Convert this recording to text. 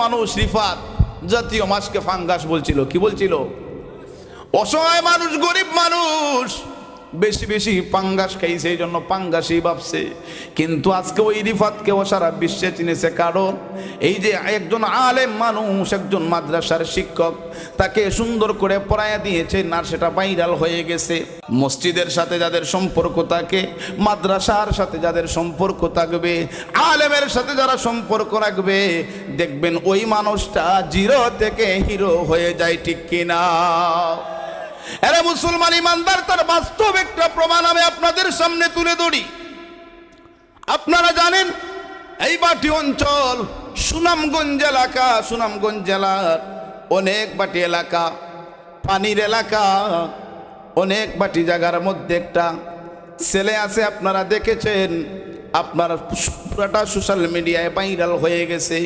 মানুষ রিফাত জাতীয় মাছকে ফাঙ্গাস বলছিল। কি বলছিল? অসহায় মানুষ, গরিব মানুষ বেশি বেশি পাঙ্গাস খাইছে, এই জন্য পাঙ্গাসই ভাবছে। কিন্তু আজকে ওই রিফাতকে ও সারা বিশ্বে চিনেছে, কারণ এই যে একজন আলেম মানুষ, একজন মাদ্রাসার শিক্ষক, তাকে সুন্দর করে পড়ায়া দিয়েছে, না সেটা ভাইরাল হয়ে গেছে। মসজিদের সাথে যাদের সম্পর্ক থাকে, মাদ্রাসার সাথে যাদের সম্পর্ক থাকবে, আলেমের সাথে যারা সম্পর্ক রাখবে, দেখবেন ওই মানুষটা জিরো থেকে হিরো হয়ে যায়। ঠিক কিনা? এরা মুসলমান ইমানদার, তার বাস্তব একটা প্রমাণ আমি আপনাদের সামনে তুলে ধরি। আপনারা জানেন এই বাটি অঞ্চল সুনামগঞ্জ এলাকা, সুনামগঞ্জ জেলার অনেক বাটি এলাকা, পানির এলাকা, অনেক বাটি জায়গার মধ্যে একটা ছেলে আছে, আপনারা দেখেছেন, আপনারা পুরাটা সোশ্যাল মিডিয়ায় ভাইরাল হয়ে গেছে।